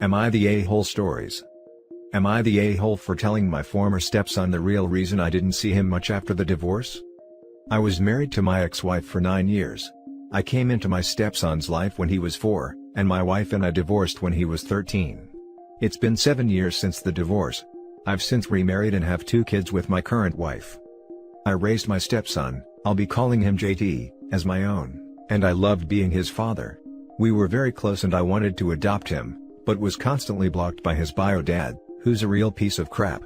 Am I the a-hole stories? Am I the a-hole for telling my former stepson the real reason I didn't see him much after the divorce? I was married to my ex-wife for 9 years. I came into my stepson's life when he was 4, and my wife and I divorced when he was 13. It's been 7 years since the divorce. I've since remarried and have 2 kids with my current wife. I raised my stepson, I'll be calling him JT, as my own, and I loved being his father. We were very close and I wanted to adopt him, but was constantly blocked by his bio dad, who's a real piece of crap.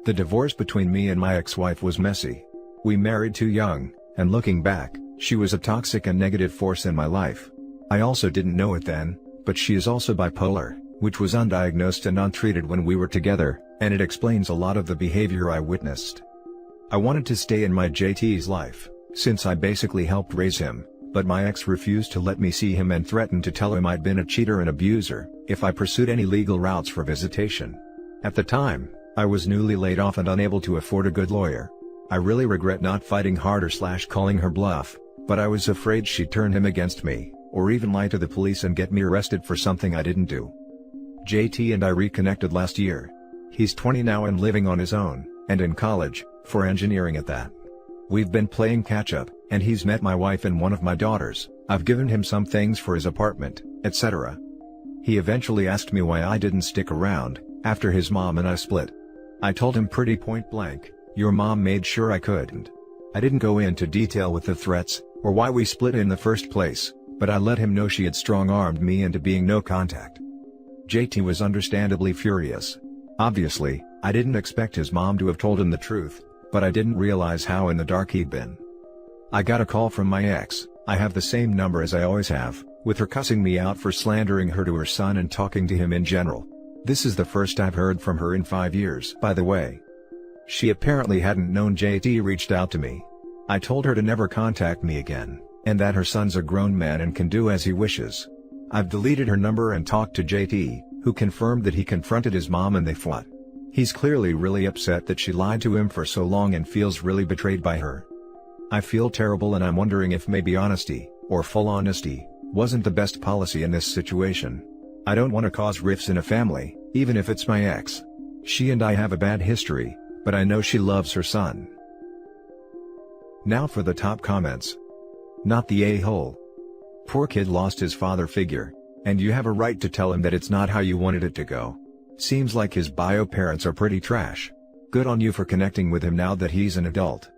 The divorce between me and my ex-wife was messy. We married too young, and looking back, she was a toxic and negative force in my life. I also didn't know it then, but she is also bipolar, which was undiagnosed and untreated when we were together, and it explains a lot of the behavior I witnessed. I wanted to stay in my JT's life, since I basically helped raise him, but my ex refused to let me see him and threatened to tell him I'd been a cheater and abuser if I pursued any legal routes for visitation. At the time, I was newly laid off and unable to afford a good lawyer. I really regret not fighting harder / calling her bluff, but I was afraid she'd turn him against me, or even lie to the police and get me arrested for something I didn't do. JT and I reconnected last year. He's 20 now and living on his own, and in college, for engineering at that. We've been playing catch-up, and he's met my wife and one of my daughters. I've given him some things for his apartment, etc. He eventually asked me why I didn't stick around, after his mom and I split. I told him pretty point blank, "Your mom made sure I couldn't." I didn't go into detail with the threats, or why we split in the first place, but I let him know she had strong-armed me into being no contact. JT was understandably furious. Obviously, I didn't expect his mom to have told him the truth, but I didn't realize how in the dark he'd been. I got a call from my ex, I have the same number as I always have, with her cussing me out for slandering her to her son and talking to him in general. This is the first I've heard from her in 5 years, by the way. She apparently hadn't known JT reached out to me. I told her to never contact me again, and that her son's a grown man and can do as he wishes. I've deleted her number and talked to JT, who confirmed that he confronted his mom and they fought. He's clearly really upset that she lied to him for so long and feels really betrayed by her. I feel terrible and I'm wondering if maybe honesty, or full honesty, wasn't the best policy in this situation. I don't want to cause rifts in a family, even if it's my ex. She and I have a bad history, but I know she loves her son. Now for the top comments. Not the a-hole. Poor kid lost his father figure, and you have a right to tell him that it's not how you wanted it to go. Seems like his bio parents are pretty trash. Good on you for connecting with him now that he's an adult.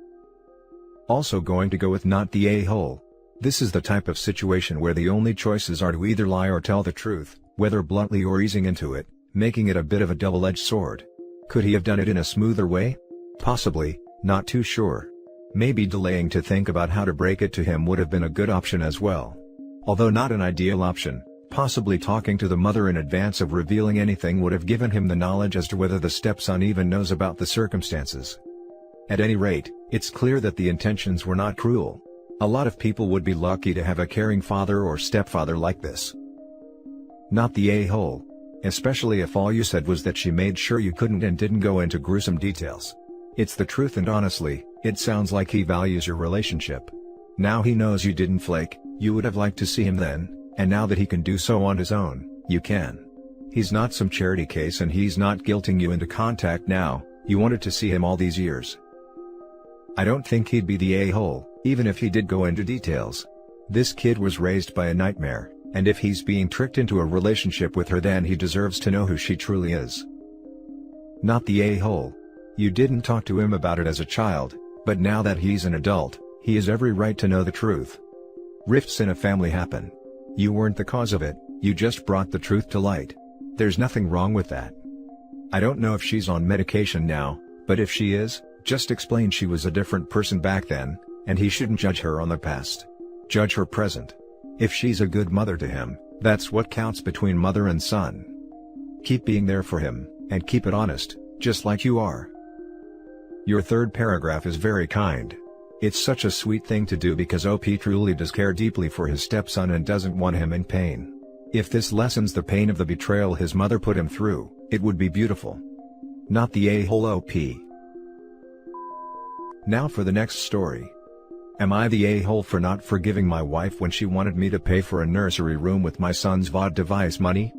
Also going to go with not the a-hole. This is the type of situation where the only choices are to either lie or tell the truth, whether bluntly or easing into it, making it a bit of a double-edged sword. Could he have done it in a smoother way? Possibly, not too sure. Maybe delaying to think about how to break it to him would have been a good option as well. Although not an ideal option, possibly talking to the mother in advance of revealing anything would have given him the knowledge as to whether the stepson even knows about the circumstances. At any rate, it's clear that the intentions were not cruel. A lot of people would be lucky to have a caring father or stepfather like this. Not the a-hole. Especially if all you said was that she made sure you couldn't and didn't go into gruesome details. It's the truth and honestly, it sounds like he values your relationship. Now he knows you didn't flake, you would have liked to see him then, and now that he can do so on his own, you can. He's not some charity case and he's not guilting you into contact now, you wanted to see him all these years. I don't think he'd be the a-hole, even if he did go into details. This kid was raised by a nightmare, and if he's being tricked into a relationship with her then he deserves to know who she truly is. Not the a-hole. You didn't talk to him about it as a child, but now that he's an adult, he has every right to know the truth. Rifts in a family happen. You weren't the cause of it, you just brought the truth to light. There's nothing wrong with that. I don't know if she's on medication now, but if she is, just explain she was a different person back then, and he shouldn't judge her on the past. Judge her present. If she's a good mother to him, that's what counts between mother and son. Keep being there for him, and keep it honest, just like you are. Your third paragraph is very kind. It's such a sweet thing to do because OP truly does care deeply for his stepson and doesn't want him in pain. If this lessens the pain of the betrayal his mother put him through, it would be beautiful. Not the a-hole OP. Now for the next story. Am I the a-hole for not forgiving my wife when she wanted me to pay for a nursery room with my son's VOD device money?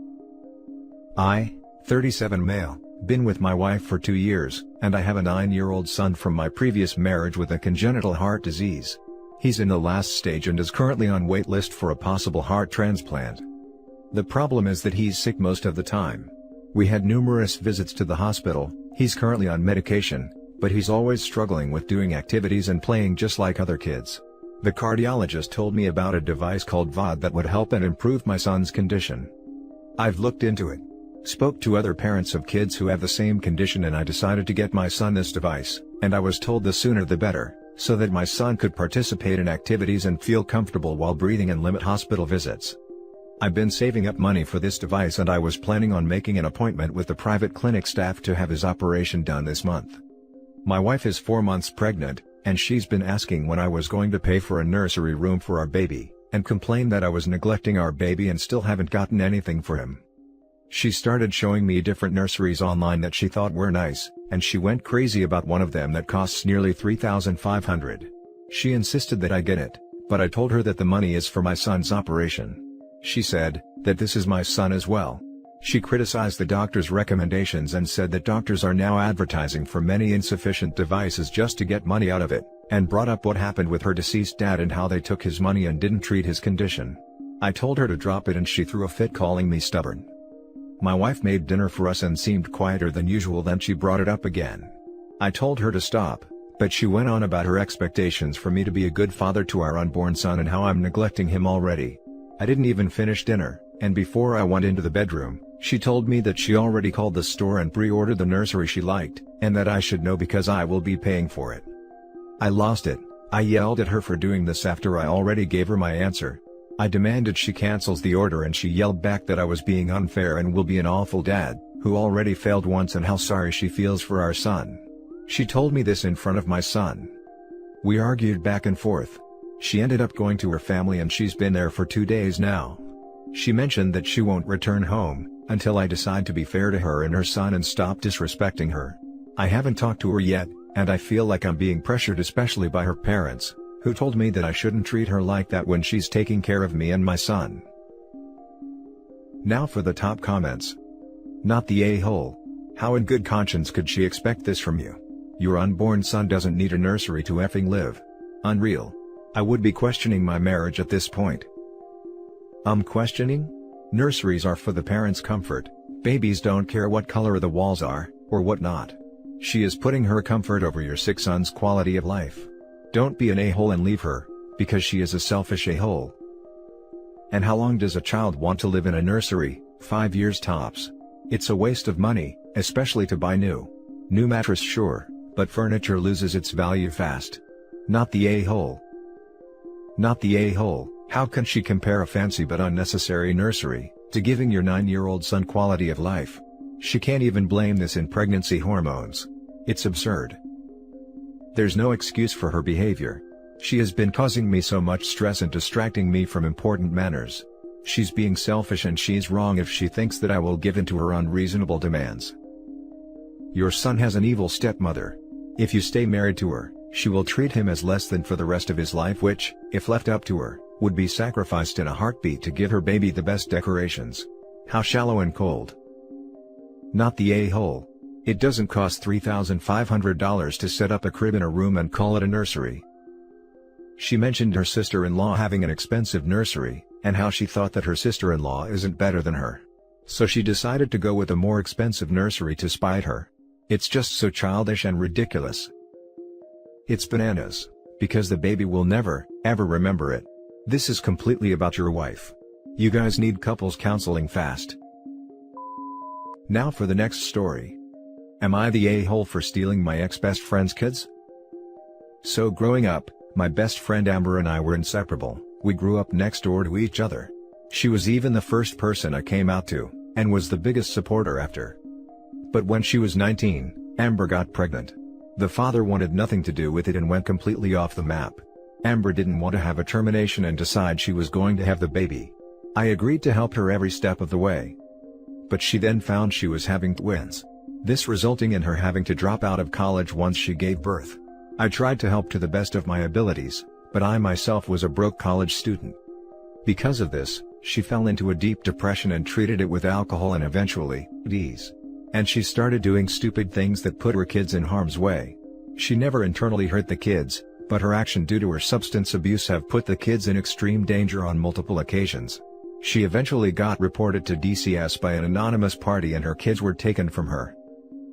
I, 37 male, been with my wife for 2 years, and I have a 9-year-old son from my previous marriage with a congenital heart disease. He's in the last stage and is currently on wait list for a possible heart transplant. The problem is that he's sick most of the time. We had numerous visits to the hospital. He's currently on medication, but he's always struggling with doing activities and playing just like other kids. The cardiologist told me about a device called VOD that would help and improve my son's condition. I've looked into it. Spoke to other parents of kids who have the same condition, and I decided to get my son this device, and I was told the sooner the better, so that my son could participate in activities and feel comfortable while breathing and limit hospital visits. I've been saving up money for this device, and I was planning on making an appointment with the private clinic staff to have his operation done this month. My wife is 4 months pregnant, and she's been asking when I was going to pay for a nursery room for our baby, and complained that I was neglecting our baby and still haven't gotten anything for him. She started showing me different nurseries online that she thought were nice, and she went crazy about one of them that costs nearly $3,500. She insisted that I get it, but I told her that the money is for my son's operation. She said that this is my son as well. She criticized the doctor's recommendations and said that doctors are now advertising for many insufficient devices just to get money out of it, and brought up what happened with her deceased dad and how they took his money and didn't treat his condition. I told her to drop it, and she threw a fit, calling me stubborn. My wife made dinner for us and seemed quieter than usual, then she brought it up again. I told her to stop, but she went on about her expectations for me to be a good father to our unborn son and how I'm neglecting him already. I didn't even finish dinner, and before I went into the bedroom, she told me that she already called the store and pre-ordered the nursery she liked, and that I should know because I will be paying for it. I lost it. I yelled at her for doing this after I already gave her my answer. I demanded she cancels the order, and she yelled back that I was being unfair and will be an awful dad, who already failed once, and how sorry she feels for our son. She told me this in front of my son. We argued back and forth. She ended up going to her family, and she's been there for 2 days now. She mentioned that she won't return home until I decide to be fair to her and her son and stop disrespecting her. I haven't talked to her yet, and I feel like I'm being pressured, especially by her parents, who told me that I shouldn't treat her like that when she's taking care of me and my son. Now for the top comments. Not the a-hole. How in good conscience could she expect this from you? Your unborn son doesn't need a nursery to effing live. Unreal. I would be questioning my marriage at this point. Questioning? Nurseries are for the parents' comfort. Babies don't care what color the walls are, or whatnot. She is putting her comfort over your sick son's quality of life. Don't be an a-hole and leave her, because she is a selfish a-hole. And how long does a child want to live in a nursery? 5 years tops. It's a waste of money, especially to buy new mattress, sure, but furniture loses its value fast. Not the a-hole. Not the a-hole. How can she compare a fancy but unnecessary nursery to giving your 9-year-old son quality of life? She can't even blame this in pregnancy hormones. It's absurd. There's no excuse for her behavior. She has been causing me so much stress and distracting me from important matters. She's being selfish, and she's wrong if she thinks that I will give in to her unreasonable demands. Your son has an evil stepmother. If you stay married to her, she will treat him as less than for the rest of his life, which, if left up to her, would be sacrificed in a heartbeat to give her baby the best decorations. How shallow and cold. Not the a-hole. It doesn't cost $3,500 to set up a crib in a room and call it a nursery. She mentioned her sister-in-law having an expensive nursery, and how she thought that her sister-in-law isn't better than her. So she decided to go with a more expensive nursery to spite her. It's just so childish and ridiculous. It's bananas, because the baby will never, ever remember it. This is completely about your wife. You guys need couples counseling fast. Now for the next story. Am I the a-hole for stealing my ex-best friend's kids? So growing up, my best friend Amber and I were inseparable. We grew up next door to each other. She was even the first person I came out to, and was the biggest supporter after. But when she was 19, Amber got pregnant. The father wanted nothing to do with it and went completely off the map. Amber didn't want to have a termination and decide she was going to have the baby. I agreed to help her every step of the way. But she then found she was having twins. This resulting in her having to drop out of college once she gave birth. I tried to help to the best of my abilities, but I myself was a broke college student. Because of this, She fell into a deep depression and treated it with alcohol and eventually, D's. And she started doing stupid things that put her kids in harm's way. She never internally hurt the kids, but her action due to her substance abuse have put the kids in extreme danger on multiple occasions. She eventually got reported to DCS by an anonymous party and her kids were taken from her.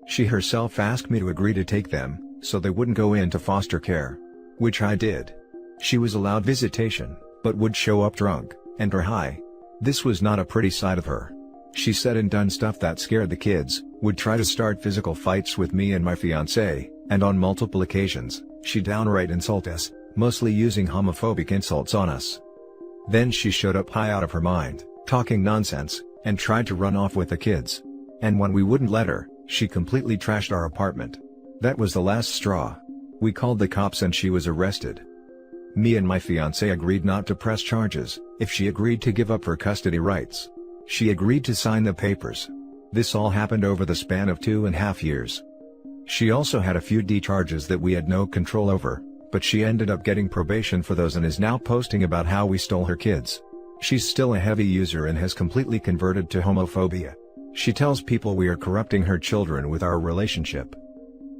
She herself asked me to agree to take them, so they wouldn't go into foster care. Which I did. She was allowed visitation, but would show up drunk, and or high. This was not a pretty side of her. She said and done stuff that scared the kids, would try to start physical fights with me and my fiancé, and on multiple occasions, she downright insulted us, mostly using homophobic insults on us. Then she showed up high out of her mind, talking nonsense, and tried to run off with the kids. And when we wouldn't let her, she completely trashed our apartment. That was the last straw. We called the cops and she was arrested. Me and my fiancé agreed not to press charges, if she agreed to give up her custody rights. She agreed to sign the papers. This all happened over the span of 2.5 years. She also had a few D charges that we had no control over, but she ended up getting probation for those and is now posting about how we stole her kids. She's still a heavy user and has completely converted to homophobia. She tells people we are corrupting her children with our relationship.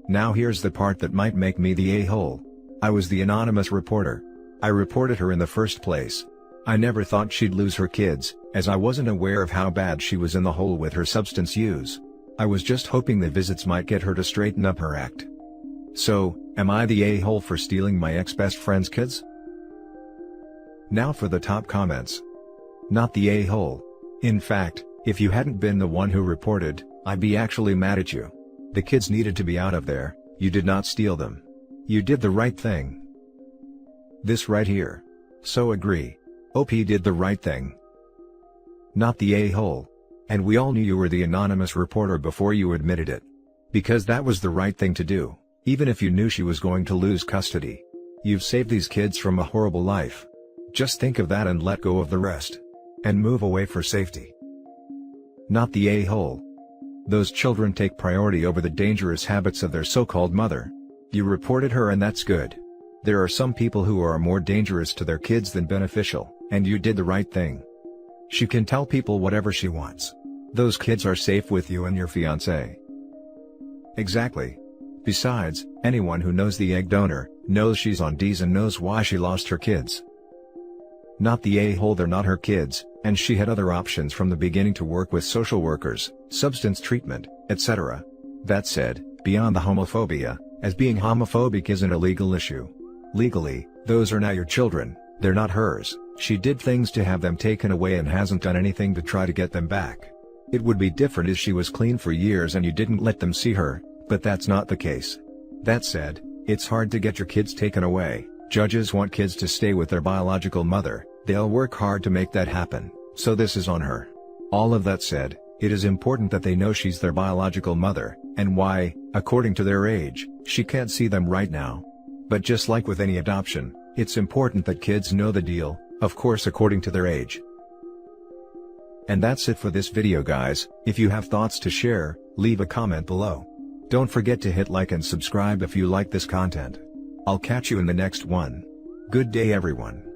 Now here's the part that might make me the a-hole. I was the anonymous reporter. I reported her in the first place. I never thought she'd lose her kids, as I wasn't aware of how bad she was in the hole with her substance use. I was just hoping the visits might get her to straighten up her act. So, am I the a-hole for stealing my ex-best friend's kids? Now for the top comments. Not the a-hole. In fact, if you hadn't been the one who reported, I'd be actually mad at you. The kids needed to be out of there, you did not steal them. You did the right thing. This right here. So agree. OP did the right thing. Not the a-hole. And we all knew you were the anonymous reporter before you admitted it. Because that was the right thing to do, even if you knew she was going to lose custody. You've saved these kids from a horrible life. Just think of that and let go of the rest. And move away for safety. Not the a-hole. Those children take priority over the dangerous habits of their so-called mother. You reported her and that's good. There are some people who are more dangerous to their kids than beneficial, and you did the right thing. She can tell people whatever she wants. Those kids are safe with you and your fiancé. Exactly. Besides, anyone who knows the egg donor, knows she's on D's and knows why she lost her kids. Not the a-hole, they're not her kids, and she had other options from the beginning to work with social workers, substance treatment, etc. That said, beyond the homophobia, as being homophobic isn't a legal issue. Legally, those are now your children, they're not hers. She did things to have them taken away and hasn't done anything to try to get them back. It would be different if she was clean for years and you didn't let them see her, but that's not the case. That said, it's hard to get your kids taken away. Judges want kids to stay with their biological mother, they'll work hard to make that happen, so this is on her. All of that said, it is important that they know she's their biological mother, and why, according to their age, she can't see them right now. But just like with any adoption, it's important that kids know the deal, of course according to their age. And that's it for this video guys. If you have thoughts to share, leave a comment below. Don't forget to hit like and subscribe if you like this content. I'll catch you in the next one. Good day everyone.